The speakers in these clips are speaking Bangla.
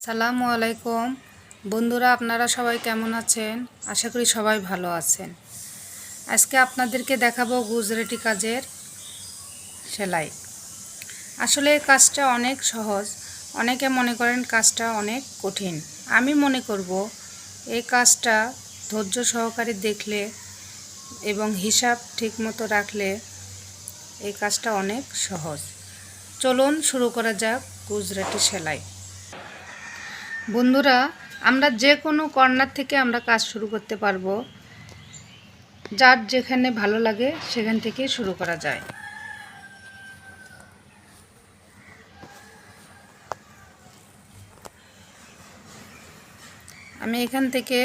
সালামু আলাইকুম বন্ধুরা, আপনারা সবাই কেমন আছেন? আশা করি সবাই ভালো আছেন। আজকে আপনাদেরকে দেখাবো গুজরাটি কাজের সেলাই। আসলে এই কাজটা অনেক সহজ। অনেকে মনে করেন কাজটা অনেক কঠিন। আমি মনে করব এই কাজটা ধৈর্য সহকারে দেখলে এবং হিসাব ঠিকমতো রাখলে এই কাজটা অনেক সহজ। চলুন শুরু করা যাক গুজরাটি সেলাই। বন্ধুরা, আমরা যে কোনো কর্নার থেকে আমরা কাজ শুরু করতে পারবো। যার যেখানে ভালো লাগে সেখান থেকে শুরু করা যায়। আমি এখান থেকে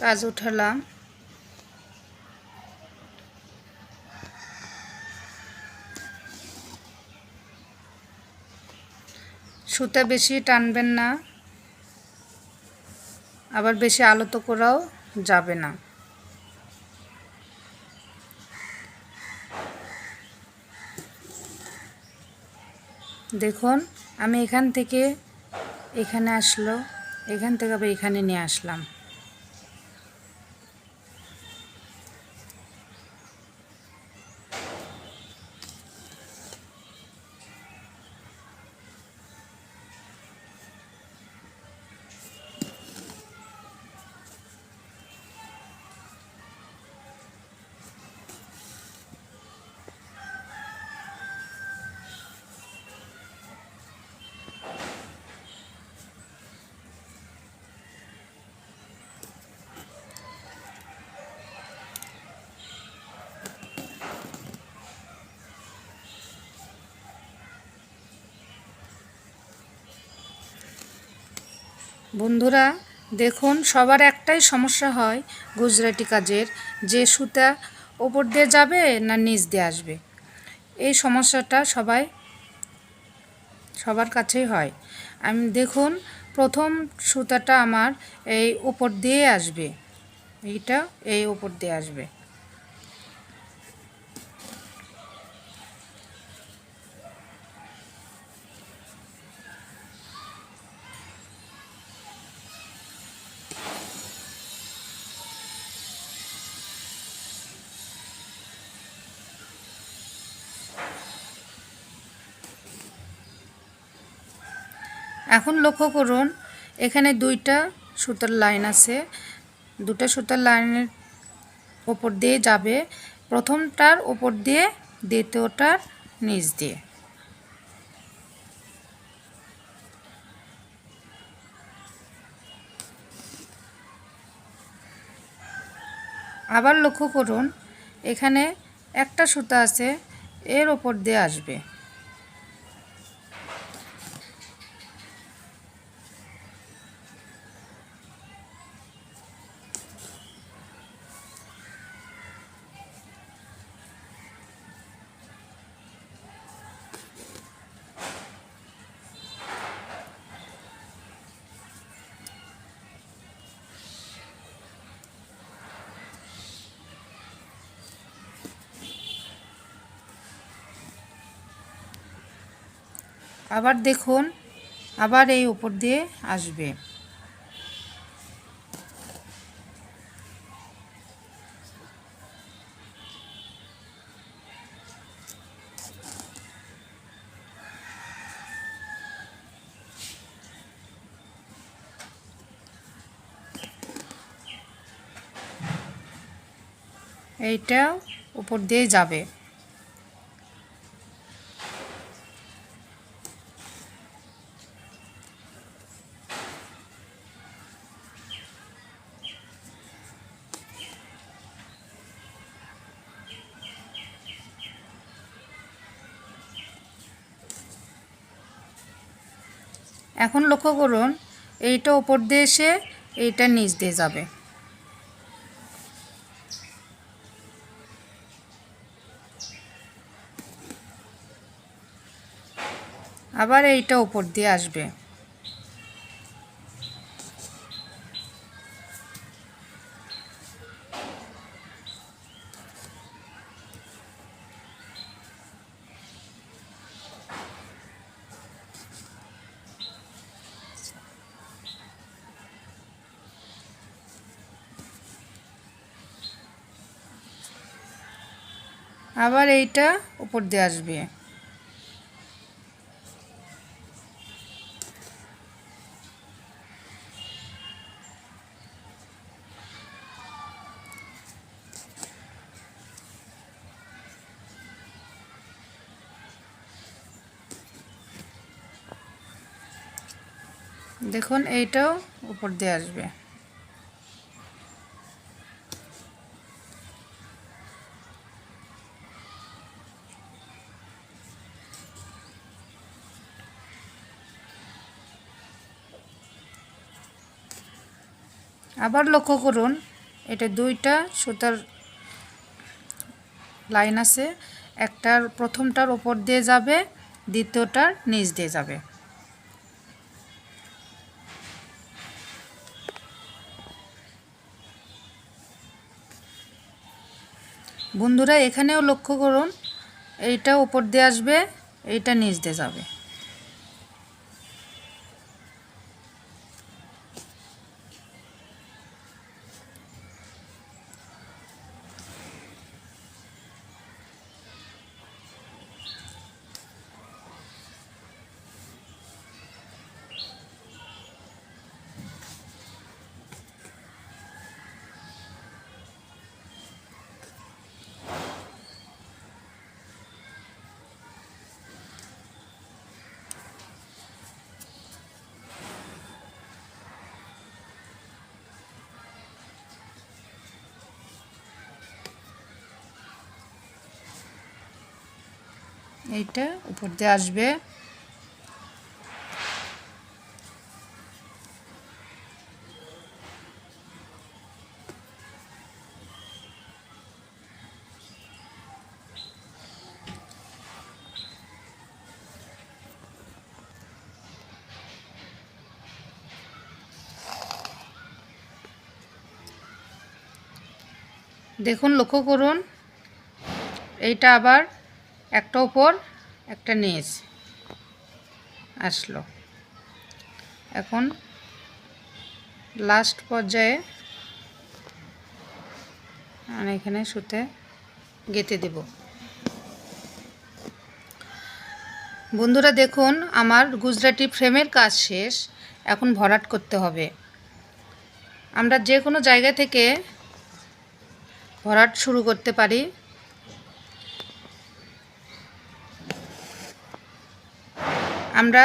কাজ উঠালাম। সুতা বেশি টানবেন না, আবার বেশি আলতো করাও যাবে না। দেখুন, আমি এখান থেকে এখানে আসলো, এখান থেকে আবার এখানে নিয়ে আসলাম। বন্ধুরা দেখুন, সবার একটাই সমস্যা হয় গুজরাটি কাজের, যে সুতা ওপর দিয়ে যাবে না নিচ দিয়ে আসবে। এই সমস্যাটা সবার কাছেই হয়। আমি দেখুন, প্রথম সুতাটা আমার এই উপর দিয়ে আসবে, এইটা এই উপর দিয়ে আসবে। এখন লক্ষ্য করুন, এখানে দুইটা সুতার লাইন আছে। দুটো সুতার লাইনের ওপর দিয়ে যাবে, প্রথমটার ওপর দিয়ে, দ্বিতীয়টার নিচ দিয়ে। আবার লক্ষ্য করুন, এখানে একটা সুতা আছে, এর ওপর দিয়ে আসবে। আবার দেখুন, আবার এই উপর দিয়ে আসবে। এইটা উপর দিয়ে যাবে। এখন লক্ষ্য করুন, এইটা উপর দিয়ে এসে এইটা নিচ দিয়ে যাবে। আবার এইটা উপর দিয়ে আসবে। আবার এইটা উপর দিয়ে আসবে। দেখুন এইটাও উপর দিয়ে আসবে। আবার লক্ষ্য করুন, এটা দুইটা সুতার লাইন আছে, একটার প্রথমটার উপর দিয়ে যাবে, দ্বিতীয়টার নিচ দিয়ে যাবে। বন্ধুরা এখানেও লক্ষ্য করুন, এইটা উপর দিয়ে আসবে, এইটা নিচ দিয়ে যাবে। এইটা উপর দিয়ে আসবে। দেখুন লক্ষ্য করুন, এইটা আবার একটা উপর একটা নিচ আসলো। এখন লাস্ট পর্যায়ে আমি এখানে সুতে গেঁথে দেব। বন্ধুরা দেখুন, আমার গুজরাটি ফ্রেমের কাজ শেষ। এখন ভরাট করতে হবে। আমরা যে কোনো জায়গা থেকে ভরাট শুরু করতে পারি। আমরা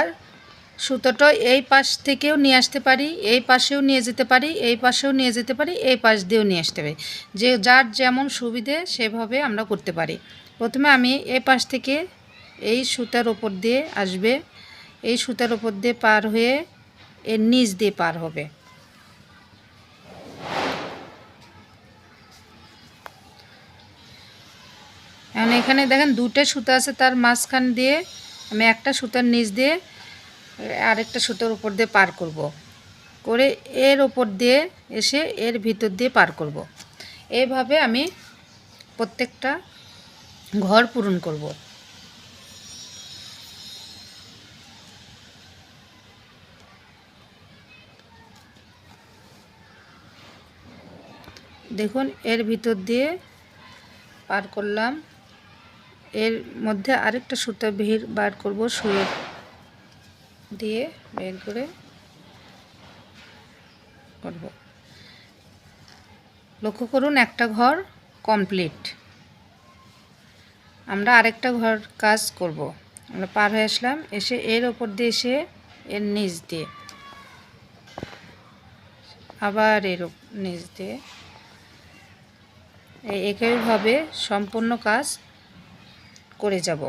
সুতোটা এই পাশ থেকেও নিয়ে আসতে পারি, এই পাশেও নিয়ে যেতে পারি, এই পাশেও নিয়ে যেতে পারি, এই পাশ দিয়েও নিয়ে আসতে পারি। যে যার যেমন সুবিধে সেভাবে আমরা করতে পারি। প্রথমে আমি এই পাশ থেকে এই সুতার ওপর দিয়ে আসবে, এই সুতার ওপর দিয়ে পার হয়ে এর নিচ দিয়ে পার হবে। এখন এখানে দেখেন দুটো সুতা আছে, তার মাঝখান দিয়ে আমি একটা সুতার নিচ দিয়ে আরেকটা সুতার উপর দিয়ে পার করব, করে এর ওপর দিয়ে এসে এর ভিতর দিয়ে পার করব। এইভাবে আমি প্রত্যেকটা ঘর পূরণ করব। দেখুন এর ভিতর দিয়ে পার করলাম, এর মধ্যে আরেকটা সুতা বার করব, সুয়ে দিয়ে বের করে করব। লক্ষ্য করুন একটা ঘর কমপ্লিট। আমরা আরেকটা ঘর কাজ করব। আমরা পার হয়ে আসলাম, এসে এর ওপর দিয়ে এসে এর নিচ দিয়ে আবার এর নিচ দিয়ে একইভাবে সম্পূর্ণ কাজ করে যাব।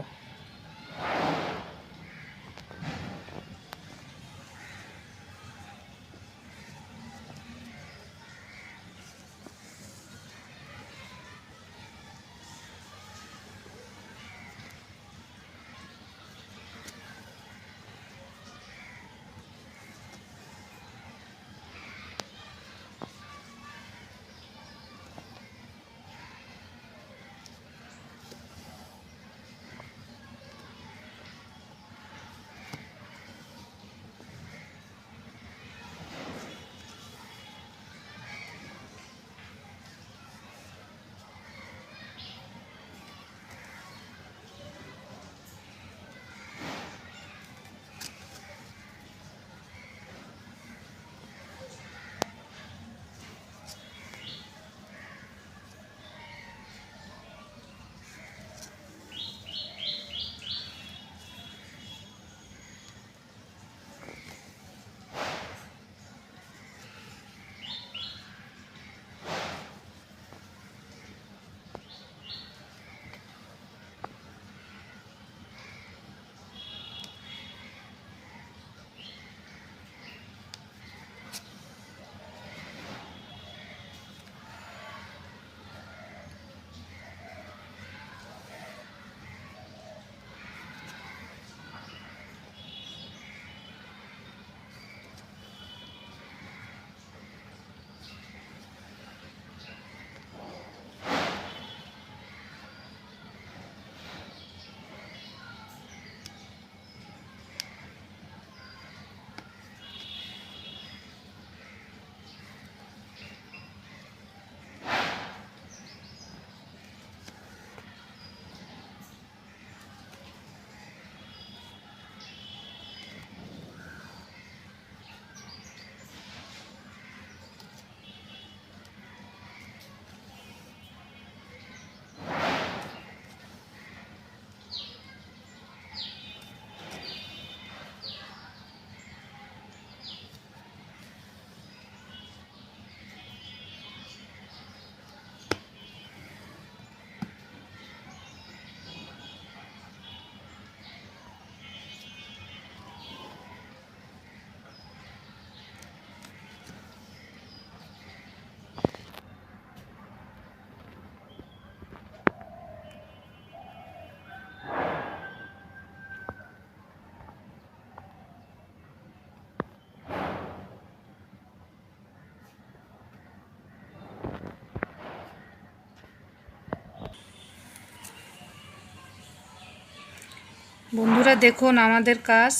বন্ধুরা দেখুন আমাদের কাজ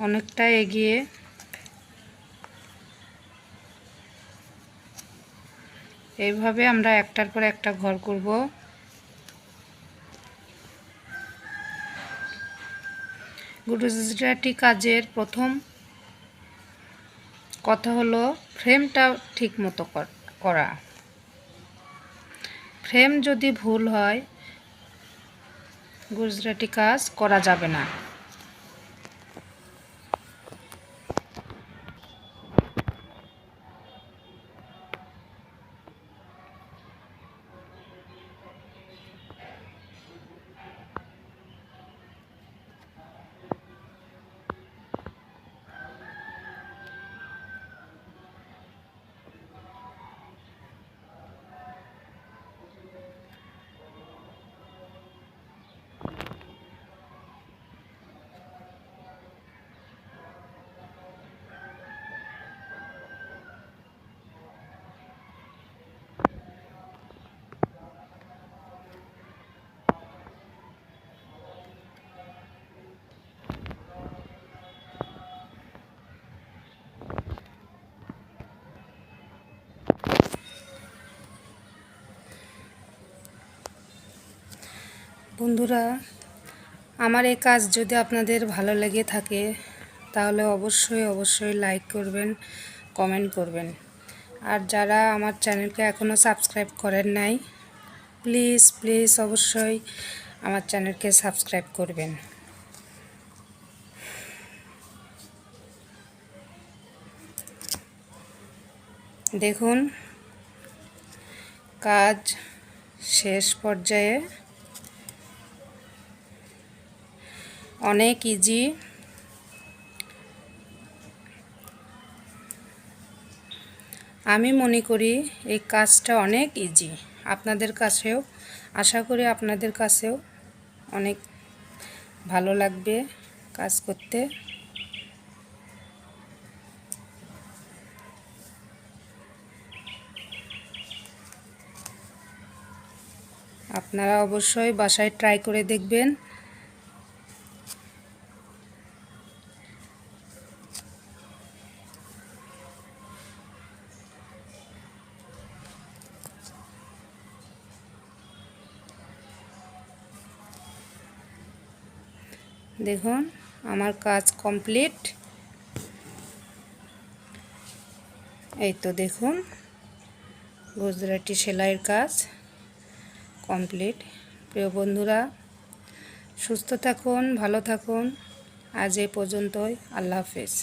অনেকটা এগিয়ে। এইভাবে আমরা একটার পর একটা ঘর করব। গুজরাটি কাজের প্রথম কথা হলো ফ্রেমটা ঠিক মতো করা। ফ্রেম যদি ভুল হয় গুজরাটি কাজ করা যাবে না। বন্ধুরা, আমার এই কাজ যদি আপনাদের ভালো লেগে থাকে তাহলে অবশ্যই লাইক করবেন, কমেন্ট করবেন। আর যারা আমার চ্যানেলকে এখনও সাবস্ক্রাইব করেন নাই, প্লিজ অবশ্যই আমার চ্যানেলকে সাবস্ক্রাইব করবেন। দেখুন কাজ শেষ পর্যায়ে, অনেক ইজি। আমি মনে করি এই কাজটা অনেক ইজি। আপনাদের কাছেও, আশা করি আপনাদের কাছেও অনেক ভালো লাগবে কাজ করতে। আপনারা অবশ্যই বাসায় ট্রাই করে দেখবেন। দেখুন আমার কাজ কমপ্লিট। এই তো দেখুন গুজরাটি সেলাইয়ের কাজ কমপ্লিট। প্রিয় বন্ধুরা, সুস্থ থাকুন, ভালো থাকুন। আজ এই পর্যন্তই। আল্লাহ হাফেজ।